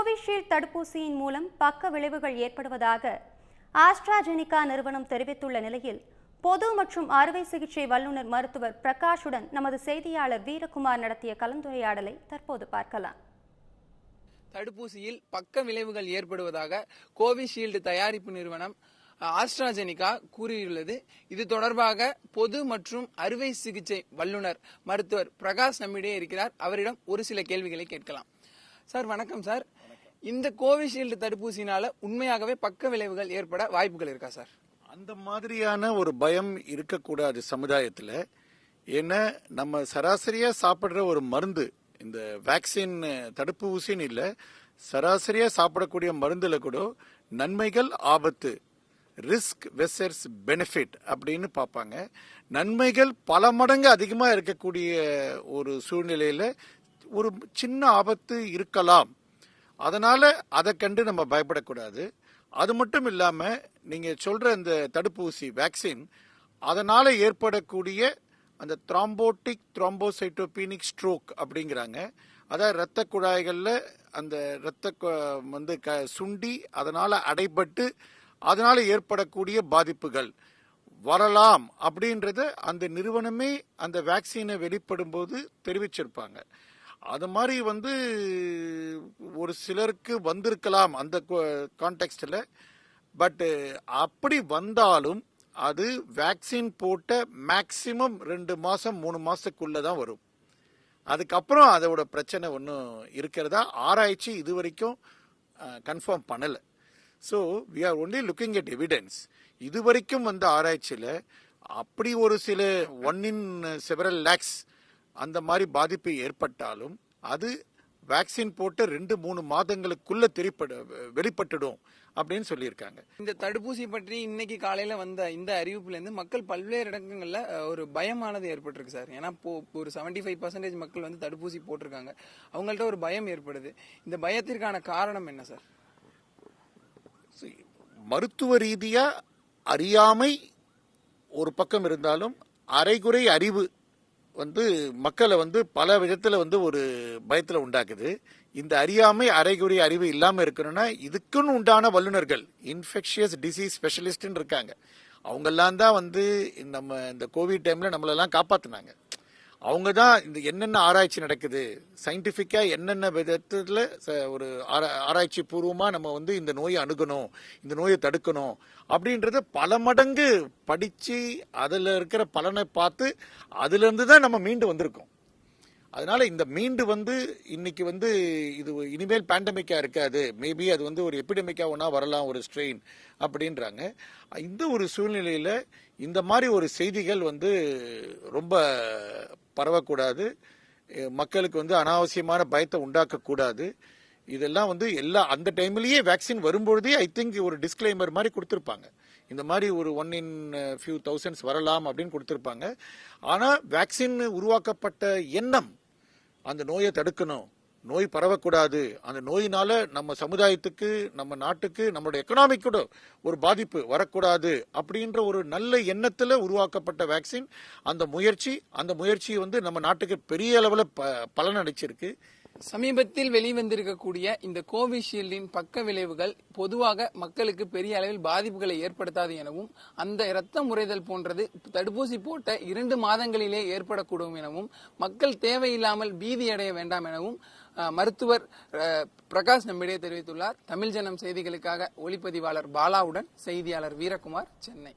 Covishield தடுப்பூசியின் மூலம் பக்க விளைவுகள் ஏற்படுவதாக ஆஸ்ட்ராஜெனிகா நிறுவனம் தெரிவித்துள்ள நிலையில் பொது மற்றும் அறுவை சிகிச்சை வல்லுநர் மருத்துவர் பிரகாஷுடன் நமது செய்தியாளர் வீரகுமார் நடத்திய கலந்துரையாடலை தற்போது பார்க்கலாம். தடுப்பூசியில் பக்க விளைவுகள் ஏற்படுவதாக கோவிஷீல்டு தயாரிப்பு நிறுவனம் ஆஸ்ட்ராஜெனிகா கூறியுள்ளது. இது தொடர்பாக பொது மற்றும் அறுவை சிகிச்சை வல்லுநர் மருத்துவர் பிரகாஷ் நம்மிடையே இருக்கிறார். அவரிடம் ஒரு சில கேள்விகளை கேட்கலாம். சார் வணக்கம் சார். இந்த கோவிஷீல்டு தடுப்பூசினால உண்மையாகவே பக்க விளைவுகள் ஏற்பட வாய்ப்புகள் இருக்கா சார்? அந்த மாதிரியான ஒரு பயம் இருக்கக்கூடாது சமுதாயத்தில். ஏன்னா நம்ம சராசரியா சாப்பிட்ற ஒரு மருந்து, இந்த வேக்சின் தடுப்பு ஊசின்னு இல்லை, சராசரியா சாப்பிடக்கூடிய மருந்துல கூட நன்மைகள் ஆபத்து, ரிஸ்க் வெர்சஸ் பெனிஃபிட் அப்படின்னு பார்ப்பாங்க. நன்மைகள் பல மடங்கு அதிகமா இருக்கக்கூடிய ஒரு சூழ்நிலையில ஒரு சின்ன ஆபத்து இருக்கலாம். அதனால அதை கண்டு நம்ம பயப்படக்கூடாது. அது மட்டும் இல்லாம நீங்க சொல்ற அந்த தடுப்பூசி வேக்சின், அதனால ஏற்படக்கூடிய அந்த த்ராம்போட்டிக் த்ரோம்போசைட்டோபீனிக் ஸ்ட்ரோக் அப்படிங்கிறாங்க. அதாவது இரத்த குழாய்கள்ல அந்த இரத்த சுண்டி அதனால அடைபட்டு அதனால ஏற்படக்கூடிய பாதிப்புகள் வரலாம் அப்படின்றத அந்த நிறுவனமே அந்த வேக்சினை வெளிப்படும் போது தெரிவிச்சிருப்பாங்க. அது மாதிரி ஒரு சிலருக்கு வந்திருக்கலாம் அந்த கான்டெக்ஸ்டில். பட் அப்படி வந்தாலும் அது வேக்சின் போட்ட மேக்சிமம் 2 மாசம் 3 மாசத்துக்குள்ள தான் வரும். அதுக்கப்புறம் அதோட பிரச்சனை ஒன்றும் இருக்கிறதா ஆராய்ச்சி இது வரைக்கும் கன்ஃபார்ம் பண்ணலை. So we are only looking at evidence. இது வரைக்கும் ஆராய்ச்சியில் அப்படி ஒரு சில 1 in several lakhs அந்த மாதிரி பாதிப்பு ஏற்பட்டாலும் அது வேக்சின் போட்ட 2-3 மாதங்களுக்குள்ள வெளிப்பட்டுடும் அப்படின்னு சொல்லியிருக்காங்க. இந்த தடுப்பூசி பற்றி இன்னைக்கு காலையில வந்த இந்த அறிவிப்புல இருந்து மக்கள் பல்வேறு இடங்கள்ல ஒரு பயமானது ஏற்பட்டிருக்கு சார். ஏன்னா ஒரு 75% மக்கள் தடுப்பூசி போட்டிருக்காங்க. அவங்கள்ட்ட ஒரு பயம் ஏற்படுது. இந்த பயத்திற்கான காரணம் என்ன சார்? மருத்துவ ரீதியா அறியாமை ஒரு பக்கம் இருந்தாலும் அரைகுறை அறிவு மக்களை பல விதத்துல ஒரு பயத்துல உண்டாக்குது. இந்த அறியாமை அரைகுறை அறிவு இல்லாம இருக்கணும்னா இதுக்குன்னு உண்டான வல்லுநர்கள், இன்ஃபெக்ஷியஸ் டிசீஸ் ஸ்பெஷலிஸ்ட் இருக்காங்க. அவங்கெல்லாம் தான் நம்ம இந்த கோவிட் டைம்ல நம்மளெல்லாம் காப்பாத்தினாங்க. அவங்க தான் இந்த என்னென்ன ஆராய்ச்சி நடக்குது, சயின்டிபிக்கா என்னென்ன விதத்துல ஒரு ஆராய்ச்சி பூர்வமா நம்ம இந்த நோயை அணுகணும், இந்த நோயை தடுக்கணும் அப்படின்றத பல மடங்கு படிச்சு அதுல இருக்கிற பலனை பார்த்து அதுல இருந்து தான் நம்ம மீண்டு வந்திருக்கோம். அதனால இந்த மீண்டு இன்னைக்கு இது இனிமேல் பேண்டமிக்கா இருக்காது, மேபி அது ஒரு எபிடமிக்கா ஒன்னா வரலாம், ஒரு ஸ்ட்ரெயின் அப்படின்றாங்க. இந்த ஒரு சூழ்நிலையில இந்த மாதிரி ஒரு செய்திகள் ரொம்ப பரவக்கூடாது. மக்களுக்கு அனாவசியமான பயத்தை உண்டாக்க கூடாது. இதெல்லாம் அந்த டைம்லயே வேக்சின் வரும்பொழுதே ஐ திங்க் ஒரு டிஸ்க்ளைமர் மாதிரி கொடுத்திருப்பாங்க. இந்த மாதிரி ஒரு 1 in few thousands வரலாம் அப்படின்னு கொடுத்திருப்பாங்க. ஆனா வேக்சின் உருவாக்கப்பட்ட எண்ணம் அந்த நோயை தடுக்கணும், நோய் பரவக்கூடாது, அந்த நோயினால நம்ம சமுதாயத்துக்கு, நம்ம நாட்டுக்கு, நம்மளோட எக்கனாமிக் கூட ஒரு பாதிப்பு வரக்கூடாது அப்படின்ற ஒரு நல்ல எண்ணத்துல உருவாக்கப்பட்ட வேக்சின். அந்த முயற்சி நம்ம நாட்டுக்கு பெரிய அளவுல பலன் அளிச்சிருக்கு. சமீபத்தில் வெளிவந்திருக்கக்கூடிய இந்த கோவிஷீல்டின் பக்க விளைவுகள் பொதுவாக மக்களுக்கு பெரிய அளவில் பாதிப்புகளை ஏற்படுத்தாது எனவும், அந்த இரத்த முறைதல் போன்றது தடுப்பூசி போட்ட 2 மாதங்களிலே ஏற்படக்கூடும் எனவும், மக்கள் தேவையில்லாமல் பீதி அடைய வேண்டாம் எனவும் மருத்துவர் பிரகாஷ் நம்மிடையே தெரிவித்துள்ளார். தமிழ் ஜனம் செய்திகளுக்காக ஒளிப்பதிவாளர் பாலாவுடன் செய்தியாளர் வீரகுமார், சென்னை.